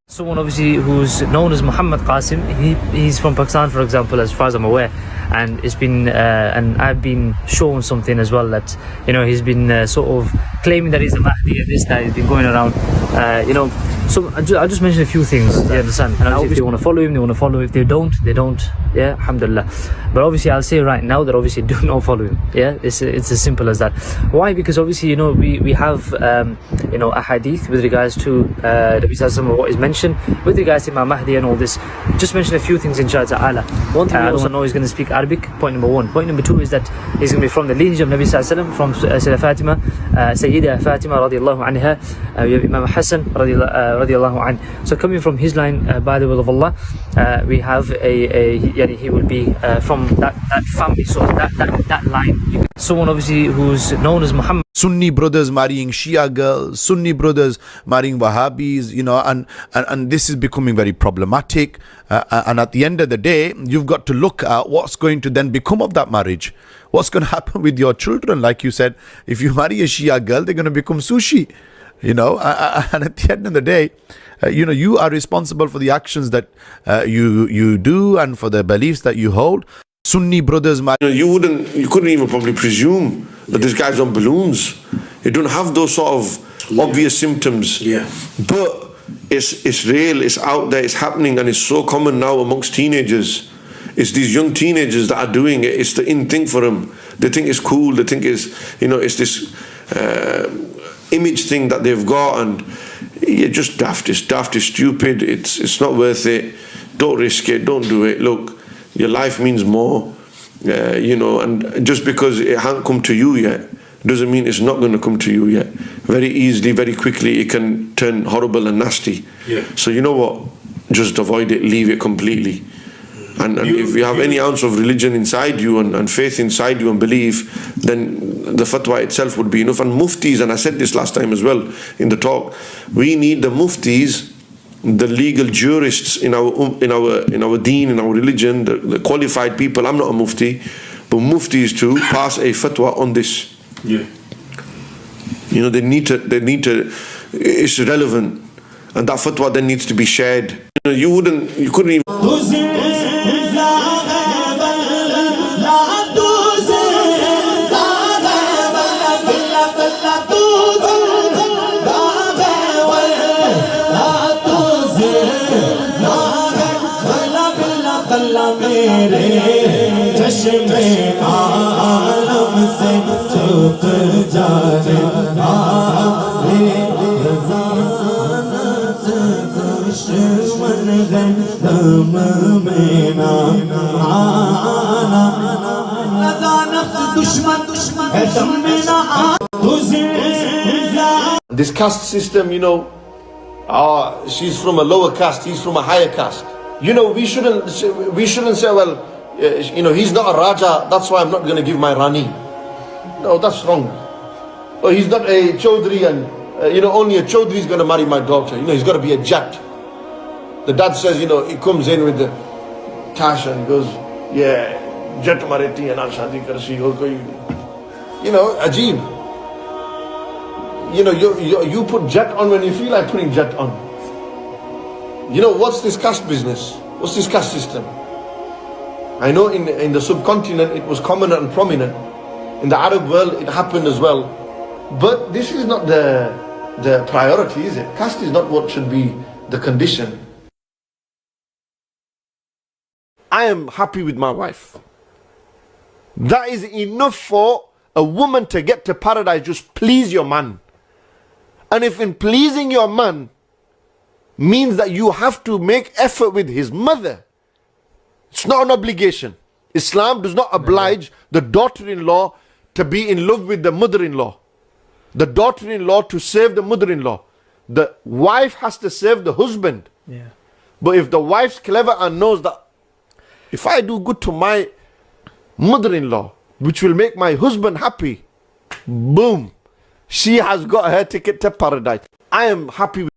Someone obviously who's known as Muhammad Qasim, he's from Pakistan, for example, as far as I'm aware, and it's been and I've been shown something as well that he's been sort of claiming that he's a Mahdi and this that he's been going around, So I'll just mention a few things. You understand? And obviously, if they want to follow him, they want to follow. If they don't, they don't. Yeah, alhamdulillah. But obviously, I'll say right now that obviously do not follow him. Yeah, it's as simple as that. Why? Because obviously, we have a hadith with regards to Nabi Sallallahu what is mentioned with regards to Imam Mahdi and all this. Just mention a few things inshallah ta'ala. One thing I also know he's going to speak Arabic. Point number one. Point number two is that he's going to be from the lineage of Nabi Sallallahu from Sayyidah Fatima, Sayyidah Fatima radiallahu anha, Imam Hassan radiallahu anh. So coming from his line, by the will of Allah, we have he will be from that family, so that line. Someone obviously who's known as Muhammad. Sunni brothers marrying Shia girls, Sunni brothers marrying Wahhabis, and this is becoming very problematic. And at the end of the day, you've got to look at what's going to then become of that marriage. What's going to happen with your children? Like you said, if you marry a Shia girl, they're going to become sushi. And at the end of the day, you are responsible for the actions that you do and for the beliefs that you hold. Sunni brothers, you couldn't even probably presume that this guy's on balloons. You don't have those sort of obvious symptoms. Yeah. But it's real, it's out there, it's happening, and it's so common now amongst teenagers. It's these young teenagers that are doing it. It's the in thing for them. They think it's cool. They think it's this image thing that they've got, and you're just daft. It's daft. It's stupid. It's not worth it. Don't risk it. Don't do it. Look, your life means more. And just because it hasn't come to you yet doesn't mean it's not going to come to you yet. Very easily, very quickly, it can turn horrible and nasty. Yeah. So you know what? Just avoid it. Leave it completely. And if you have any ounce of religion inside you and faith inside you and belief, then the fatwa itself would be enough. And muftis, and I said this last time as well in the talk, we need the muftis, the legal jurists in our deen, in our religion, the qualified people. I'm not a mufti, but muftis to pass a fatwa on this. Yeah. They need to. It's relevant, and that fatwa then needs to be shared. You couldn't even. This caste system, she's from a lower caste, he's from a higher caste. We shouldn't say, well, he's not a Raja, that's why I'm not going to give my Rani. No, that's wrong. Or he's not a Chaudhry, and only a Chaudhry is going to marry my daughter. He's got to be a Jat. The dad says, he comes in with the tash and goes, yeah, Jat mareti and shadi karsi ho koi. Ajeeb. You put Jat on when you feel like putting Jat on. What's this caste business? What's this caste system? I know in the subcontinent it was common and prominent. In the Arab world it happened as well. But this is not the priority, is it? Caste is not what should be the condition. I am happy with my wife. That is enough for a woman to get to paradise. Just please your man. And if in pleasing your man means that you have to make effort with his mother, it's not an obligation. Islam does not oblige the daughter-in-law to be in love with the mother-in-law. The daughter-in-law to serve the mother-in-law. The wife has to serve the husband. Yeah. But if the wife's clever and knows that if I do good to my mother-in-law, which will make my husband happy, boom, she has got her ticket to paradise. I am happy with